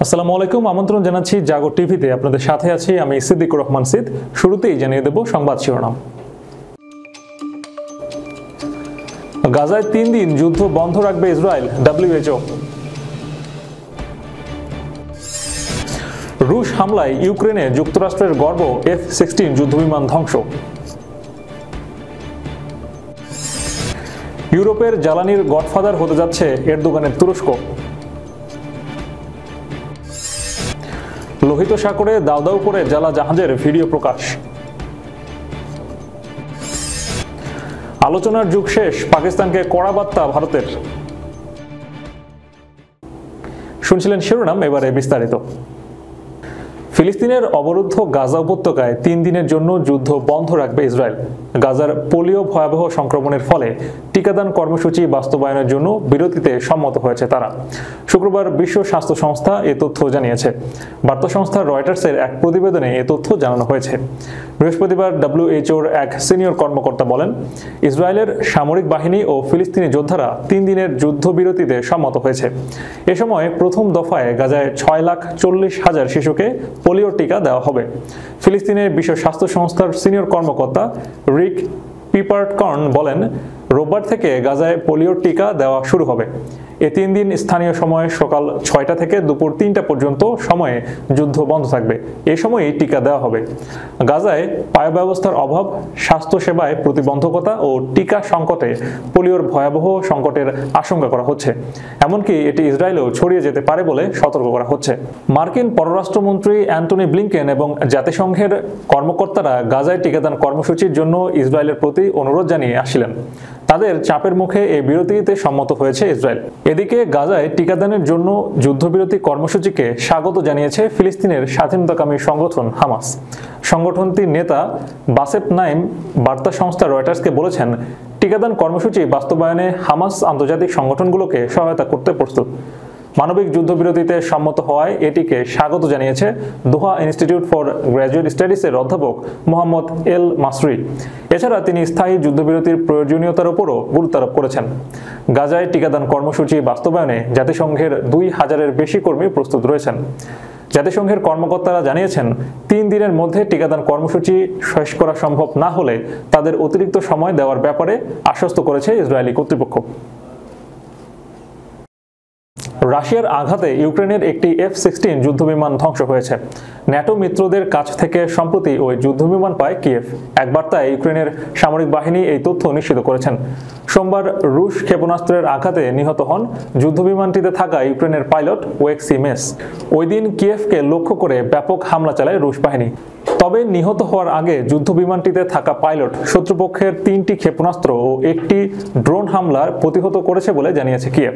আসসালামু আলাইকুম, আমন্ত্রণ জানাচ্ছি জাগো টিভিতে। আপনাদের সাথে আছি আমি সিদ্দিকুর রহমান সিদ। শুরুতেই জানিয়ে দেব সংবাদ শিরোনাম। গাজায় 3 দিন যুদ্ধ বন্ধ রাখবে ইসরায়েল, WHO। রুশ হামলায় ইউক্রেনে যুক্তরাষ্ট্রের গর্ব, F-16 যুদ্ধবিমান ধ্বংস। ইউরোপের জ্বালানির গডফাদার হতে যাচ্ছে এরদোগানের তুরস্ক। লোহিত সাগরে দাউ দাউ করে জ্বালা জাহাজের ভিডিও প্রকাশ। আলোচনার যুগ শেষ, পাকিস্তানকে কড়া বার্তা ভারতের। শুনছিলেন শিরোনাম, এবারে বিস্তারিত। ফিলিস্তিনের অবরুদ্ধ গাজা উপত্যকায় 3 দিনের জন্য যুদ্ধ বন্ধ রাখবে ইসরায়েল। গাজার পোলিও ভয়াবহ সংক্রমণের ফলে টিকাদান কর্মসূচি বাস্তবায়নের জন্য বিরতিতে সম্মত হয়েছে তারা। শুক্রবার বিশ্ব স্বাস্থ্য সংস্থা এ তথ্য জানিয়েছে। বার্তা সংস্থা রয়টার্সের এক প্রতিবেদনে এ তথ্য জানানো হয়েছে। বৃহস্পতিবার WHOর এক সিনিয়র কর্মকর্তা বলেন, ইসরায়েলের সামরিক বাহিনী ও ফিলিস্তিনি যোদ্ধারা 3 দিনের যুদ্ধবিরতিতে সম্মত হয়েছে। এ সময় প্রথম দফায় গাজায় 6,40,000 শিশুকে পোলিও টিকা দেওয়া হবে। ফিলিস্তিনের বিশ্ব স্বাস্থ্য সংস্থার সিনিয়র কর্মকর্তা রিক পিপারটকর্ন বলেন, রোববার থেকে গাজায় পোলিওর টিকা দেওয়া শুরু হবে। এ 3 দিন স্থানীয় সময় সকাল 6টা থেকে দুপুর 3টা পর্যন্ত সময়ে যুদ্ধ বন্ধ থাকবে। এই সময়ই টিকা দেওয়া হবে। গাজায় পায় ব্যবস্থার অভাব, স্বাস্থ্যসেবায় প্রতিবন্ধকতা ও টিকা সংকটে পোলিওর ভয়াবহ সংকটের আশঙ্কা করা হচ্ছে। এমনকি এটি ইসরায়েলেও ছড়িয়ে যেতে পারে বলে সতর্ক করা হচ্ছে। মার্কিন পররাষ্ট্রমন্ত্রী অ্যান্টনি ব্লিংকেন এবং জাতিসংঘের কর্মকর্তারা গাজায় টিকাদান কর্মসূচির জন্য ইসরায়েলের প্রতি অনুরোধ জানিয়ে আসছিলেন। তাদের চাপের মুখে এই বিরতিতে সম্মত হয়েছে ইসরায়েল। এদিকে গাজায় টিকাদানের জন্য যুদ্ধবিরতি কর্মসূচিকে স্বাগত জানিয়েছে ফিলিস্তিনের স্বাধীনতাকামী সংগঠন হামাস। সংগঠনটির নেতা বাসেপ নাইম বার্তা সংস্থা রয়টার্সকে বলেছেন, টিকাদান কর্মসূচি বাস্তবায়নে হামাস আন্তর্জাতিক সংগঠনগুলোকে সহায়তা করতে প্রস্তুত। মানবিক যুদ্ধবিরতিতে সম্মত হওয়ায় এটিকে স্বাগত জানিয়েছে দোহা ইনস্টিটিউট ফর গ্র্যাজুয়েট স্টাডিজের অধ্যাপক মোহাম্মদ এল মাসরি। এছাড়া তিনি স্থায়ী যুদ্ধবিরতির প্রয়োজনীয়তার উপরও গুরুত্ব আরোপ করেছেন। গাজায় টিকাদান কর্মসূচি বাস্তবায়নে জাতিসংঘের 2,000-এর বেশি কর্মী প্রস্তুত রয়েছেন। জাতিসংঘের কর্মকর্তারা জানিয়েছেন, 3 দিনের মধ্যে টিকাদান কর্মসূচি শেষ করা সম্ভব না হলে তাদের অতিরিক্ত সময় দেওয়ার ব্যাপারে আশ্বস্ত করেছে ইসরায়েলি কর্তৃপক্ষ। রাশিয়ার আঘাতে ইউক্রেনের একটি F-16 যুদ্ধবিমান ধ্বংস হয়েছে। ন্যাটো মিত্রদের কাছ থেকে সম্প্রতি ওই যুদ্ধবিমান পায় কিয়েভ। এক বার্তায় ইউক্রেনের সামরিক বাহিনী এই তথ্য নিশ্চিত করেছেন। সোমবার রুশ ক্ষেপণাস্ত্রের আঘাতে নিহত হন যুদ্ধবিমানটিতে থাকা ইউক্রেনের পাইলট ওয়েক্সি মেস। ওই দিন কিয়েভকে লক্ষ্য করে ব্যাপক হামলা চালায় রুশ বাহিনী। তবে নিহত হওয়ার আগে যুদ্ধবিমানটিতে থাকা পাইলট শত্রুপক্ষের 3টি ক্ষেপণাস্ত্র ও একটি ড্রোন হামলার প্রতিহত করেছে বলে জানিয়েছে কিয়েভ।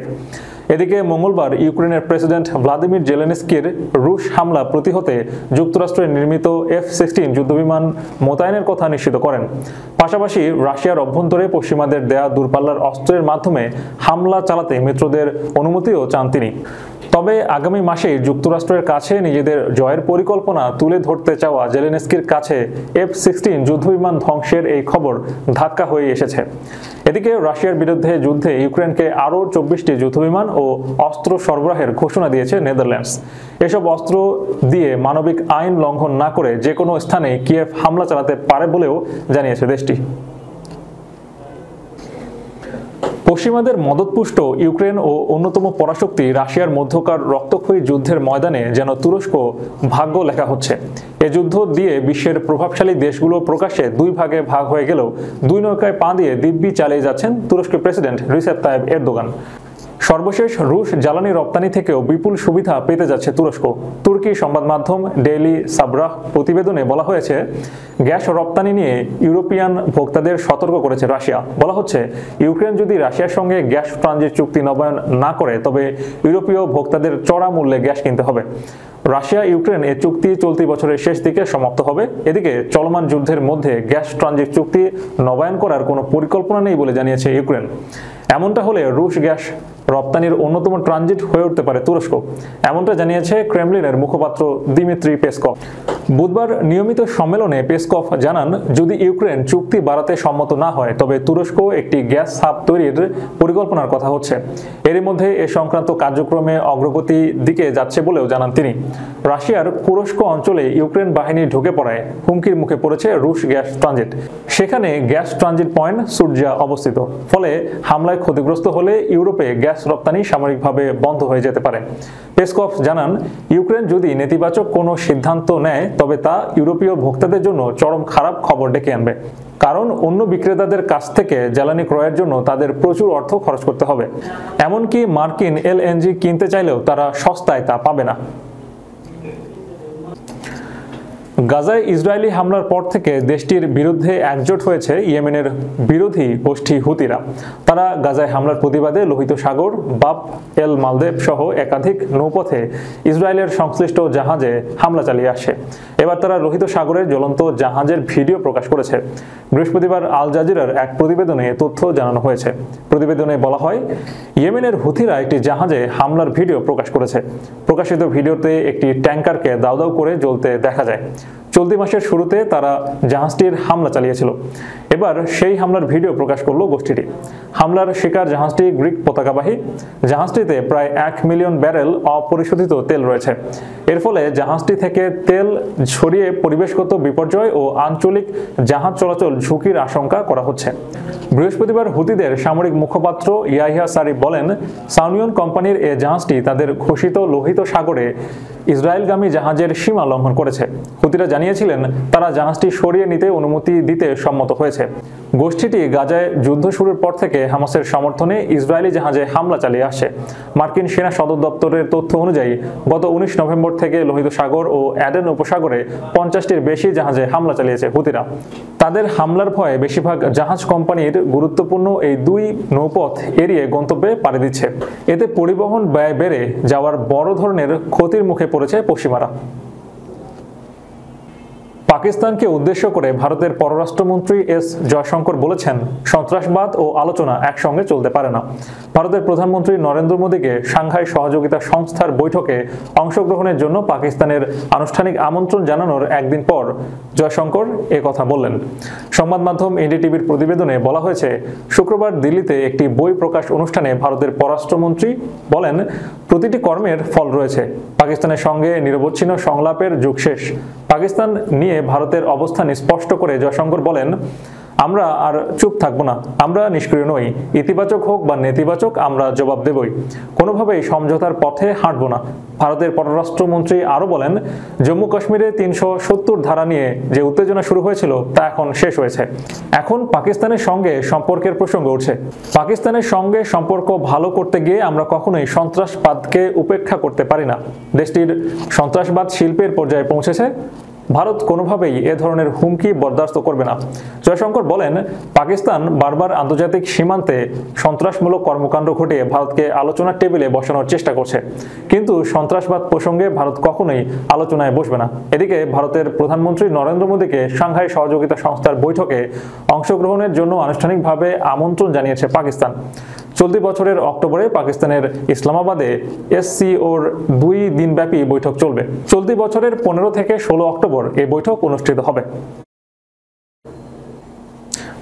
এদিকে মঙ্গলবার ইউক্রেনের প্রেসিডেন্ট ভ্লাদিমির জেলেনস্কির রুশ হামলা প্রতিহতে যুক্তরাষ্ট্রের নির্মিত F-16 যুদ্ধবিমান মোতায়েনের কথা নিশ্চিত করেন। পাশাপাশি রাশিয়ার অভ্যন্তরে পশ্চিমাদের দেয়া দূরপাল্লার অস্ত্রের মাধ্যমে হামলা চালাতে মিত্রদের অনুমতিও চান তিনি। তবে আগামী মাসেই যুক্তরাষ্ট্রের কাছে নিজেদের জয়ের পরিকল্পনা তুলে ধরতে চাওয়া জেলেনস্কির কাছে F-16 যুদ্ধবিমান ধ্বংসের এই খবর ধাক্কা হয়ে এসেছে। এদিকে রাশিয়ার বিরুদ্ধে যুদ্ধে ইউক্রেনকে আরও 24টি যুদ্ধবিমান ও অস্ত্র সরবরাহের ঘোষণা দিয়েছে নেদারল্যান্ডস। এসব অস্ত্র দিয়ে মানবিক আইন লঙ্ঘন না করে যে কোনো স্থানে কিয়েভ হামলা চালাতে পারে বলেও জানিয়েছে দেশটি। পশ্চিমাদের মদতপুষ্ট ইউক্রেন ও অন্যতম পরাশক্তি রাশিয়ার মধ্যকার রক্তক্ষয়ী যুদ্ধের ময়দানে যেন তুরস্ক ভাগ্য লেখা হচ্ছে। এ যুদ্ধ দিয়ে বিশ্বের প্রভাবশালী দেশগুলো প্রকাশ্যে 2 ভাগে ভাগ হয়ে গেলেও 2 নৌকায় পা দিয়ে দিব্যি চালিয়ে যাচ্ছেন তুরস্কের প্রেসিডেন্ট রিসেপ তাইপ এরদোগান। সর্বশেষ রুশ জ্বালানি রপ্তানি থেকেও বিপুল সুবিধা পেতে যাচ্ছে তুরস্ক। তুর্কি সংবাদ মাধ্যম ডেইলি সাবরাহ প্রতিবেদনে বলা হয়েছে, গ্যাস রপ্তানি নিয়ে ইউরোপিয়ান ভোক্তাদের সতর্ক করেছে রাশিয়া। বলা হচ্ছে, ইউক্রেন যদি রাশিয়ার সঙ্গে গ্যাস ট্রানজিট চুক্তি নবায়ন না করে তবে ইউরোপীয় ভোক্তাদের চড়া মূল্যে গ্যাস কিনতে হবে। রাশিয়া ইউক্রেন এ চুক্তি চলতি বছরের শেষ দিকে সমাপ্ত হবে। এদিকে চলমান যুদ্ধের মধ্যে গ্যাস ট্রানজিট চুক্তি নবায়ন করার কোনো পরিকল্পনা নেই বলে জানিয়েছে ইউক্রেন। এমনটা হলে রুশ গ্যাস রপ্তানির অন্যতম ট্রানজিট হয়ে উঠতে পারে তুরস্ক, এমনটা জানিয়েছে ক্রেমলিনের মুখপাত্র দিমিত্রি পেসকভ। বুধবার নিয়মিত সম্মেলনে পেসকভ জানান, যদি ইউক্রেন চুক্তি বাড়াতে সম্মত না হয় তবে তুরস্ক একটি গ্যাস হাব তৈরির পরিকল্পনার কথা হচ্ছে। এরই মধ্যে এ সংক্রান্ত কার্যক্রমে অগ্রগতি দিকে যাচ্ছে বলেও জানান তিনি। রাশিয়ার কুরস্ক অঞ্চলে ইউক্রেন বাহিনী ঢুকে পড়ায় হুমকির মুখে পড়েছে রুশ গ্যাস ট্রানজিট। সেখানে গ্যাস ট্রানজিট পয়েন্ট সুরজা অবস্থিত, ফলে হামলায় ক্ষতিগ্রস্ত হলে ইউরোপে গ্যাস রপ্তানি সাময়িকভাবে বন্ধ হয়ে যেতে পারে। পেসকভ জানান, ইউক্রেন যদি নেতিবাচক কোনো সিদ্ধান্ত নেয় তবে তা ইউরোপীয় ভোক্তাদের জন্য চরম খারাপ খবর ডেকে আনবে, কারণ অন্য বিক্রেতাদের কাছ থেকে জ্বালানি ক্রয়ের জন্য তাদের প্রচুর অর্থ খরচ করতে হবে। এমনকি মার্কিন এলএনজি কিনতে চাইলেও তারা সস্তায় তা পাবে না। গাজায় ইসরায়েলি হামলার পর থেকে দেশটির বিরুদ্ধে একজোট হয়েছে ইয়েমেনের বিরোধী গোষ্ঠী হুতিরা। তারা গাজায় হামলার প্রতিবাদে লোহিত সাগর, বাব এল মালদেব সহ একাধিক নৌপথে ইসরায়েলের সংশ্লিষ্ট জাহাজে হামলা চালিয়ে আসে। এবার তারা লোহিত সাগরের জ্বলন্ত জাহাজের ভিডিও প্রকাশ করেছে। বৃহস্পতিবার আল জাজিরার এক প্রতিবেদনে এ তথ্য জানানো হয়েছে। প্রতিবেদনে বলা হয়, ইয়েমেনের হুতিরা একটি জাহাজে হামলার ভিডিও প্রকাশ করেছে। প্রকাশিত ভিডিওতে একটি ট্যাঙ্কারকে দাউ দাউ করে জ্বলতে দেখা যায়। চলতি মাসের শুরুতে তারা জাহাজটির হামলা চালিয়েছিল। এবার সেই হামলার ভিডিও প্রকাশ করলো গোষ্ঠীটি। হামলার শিকার জাহাজটি গ্রিক পতাকাবাহী। জাহাজটিতে প্রায় 1 মিলিয়ন ব্যারেল অপরিশোধিত তেল রয়েছে। এর ফলে জাহাজটি থেকে তেল ছড়িয়ে পরিবেশগত বিপর্যয় ও আঞ্চলিক জাহাজ চলাচল ঝুঁকির আশঙ্কা করা হচ্ছে। বৃহস্পতিবার হুতিদের সামরিক মুখপাত্র ইয়াহিয়া সারি বলেন, সাউনিয়ন কোম্পানির এ জাহাজটি তাদের ঘোষিত লোহিত সাগরে ইসরায়েলগামী জাহাজের সীমা লঙ্ঘন করেছে। হুতিরা জানিয়েছিলেন তারা জাহাজটি সরিয়ে নিতে অনুমতি দিতে সম্মত হয়েছে। গোষ্ঠীটি গাজায় যুদ্ধ শুরুর পর থেকে হামাসের সমর্থনে ইসরায়েলি জাহাজে হামলা চালিয়ে আসছে। মার্কিন সেনা সদর দপ্তরের তথ্য অনুযায়ী গত 19 নভেম্বর থেকে লোহিত সাগর ও অ্যাডেন উপসাগরে 50টির বেশি জাহাজে হামলা চালিয়েছে হুতিরা। তাদের হামলার ভয়ে বেশিরভাগ জাহাজ কোম্পানির গুরুত্বপূর্ণ এই দুই নৌপথ এড়িয়ে গন্তব্যে পাড়ি দিচ্ছে। এতে পরিবহন ব্যয় বেড়ে যাওয়ার বড় ধরনের ক্ষতির মুখে পড়েছে পশ্চিমারা। পাকিস্তানকে উদ্দেশ্য করে ভারতের পররাষ্ট্রমন্ত্রী এস জয়শঙ্কর বলেছেন, সন্ত্রাসবাদ ও আলোচনা একসঙ্গে চলতে পারে না। ভারতের প্রধানমন্ত্রী নরেন্দ্র মোদীকে সাংহাই সহযোগিতা সংস্থার বৈঠকে অংশগ্রহণের জন্য পাকিস্তানের আনুষ্ঠানিক আমন্ত্রণ জানানোর একদিন পর জয়শঙ্কর কথা বললেন। সংবাদ মাধ্যম এনডিটিভির প্রতিবেদনে বলা হয়েছে, শুক্রবার দিল্লিতে একটি বই প্রকাশ অনুষ্ঠানে ভারতের পররাষ্ট্রমন্ত্রী বলেন, প্রতিটি কর্মের ফল রয়েছে। পাকিস্তানের সঙ্গে নিরবচ্ছিন্ন সংলাপের যুগ শেষ। পাকিস্তান নিয়ে ভারতের অবস্থান স্পষ্ট করে জয়শঙ্কর বলেন, আমরা আর চুপ থাকবো না, আমরা নিষ্ক্রিয় নই। ইতিবাচক হোক বা নেতিবাচক আমরা জবাব দেবই। কোনোভাবেই সমঝোতার পথে হাঁটবো না। ভারতের পররাষ্ট্রমন্ত্রী আরও বলেন, জম্মু কাশ্মীরে 370 ধারা নিয়ে যে উত্তেজনা শুরু হয়েছিল তা এখন শেষ হয়েছে। এখন পাকিস্তানের সঙ্গে সম্পর্কের প্রসঙ্গ উঠছে। পাকিস্তানের সঙ্গে সম্পর্ক ভালো করতে গিয়ে আমরা কখনোই সন্ত্রাসবাদকে উপেক্ষা করতে পারি না। দেশটির সন্ত্রাসবাদ শিল্পের পর্যায়ে পৌঁছেছে। ভারত কোনোভাবেই এ ধরনের হুমকি বরদাস্ত করবে না। জয়শঙ্কর বলেন, পাকিস্তান বারবার আন্তর্জাতিক সীমান্তে সন্ত্রাসমূলক কর্মকাণ্ড ঘটিয়ে ভারতকে আলোচনার টেবিলে বসানোর চেষ্টা করছে, কিন্তু সন্ত্রাসবাদ প্রসঙ্গে ভারত কখনোই আলোচনায় বসবে না। এদিকে ভারতের প্রধানমন্ত্রী নরেন্দ্র মোদীকে সাংহাই সহযোগিতা সংস্থার বৈঠকে অংশগ্রহণের জন্য আনুষ্ঠানিকভাবে আমন্ত্রণ জানিয়েছে পাকিস্তান। চলতি বছরের অক্টোবরে পাকিস্তানের ইসলামাবাদে এসসিওর 2 দিনব্যাপী বৈঠক চলবে। চলতি বছরের 15 থেকে 16 অক্টোবর এই বৈঠক অনুষ্ঠিত হবে।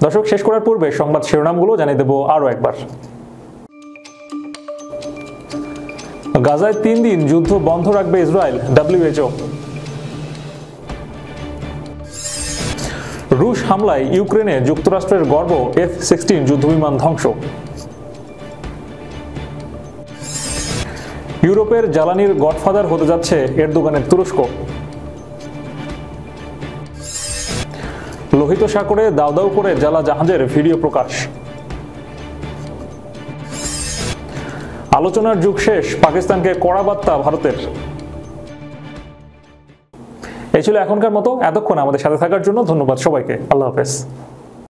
দর্শক, শেষ করার পূর্বে সংবাদ শিরোনামগুলো জানিয়ে দেব আরও একবার। গাজায় 3 দিন যুদ্ধ বন্ধ রাখবে ইসরায়েল, WHO। রুশ হামলায় ইউক্রেনে যুক্তরাষ্ট্রের গর্ব F-16 যুদ্ধবিমান ধ্বংস। ইউরোপের জ্বালানির গডফাদার হতে যাচ্ছে এরদোগানের তুরস্ক। লোহিত সাগরে দাউ দাউ করে জ্বালা জাহাজের ভিডিও প্রকাশ। আলোচনার যুগ শেষ, পাকিস্তানকে কড়া বার্তা ভারতের। এই ছিল এখনকার মতো। এতক্ষণ আমাদের সাথে থাকার জন্য ধন্যবাদ সবাইকে। আল্লাহ হাফেজ।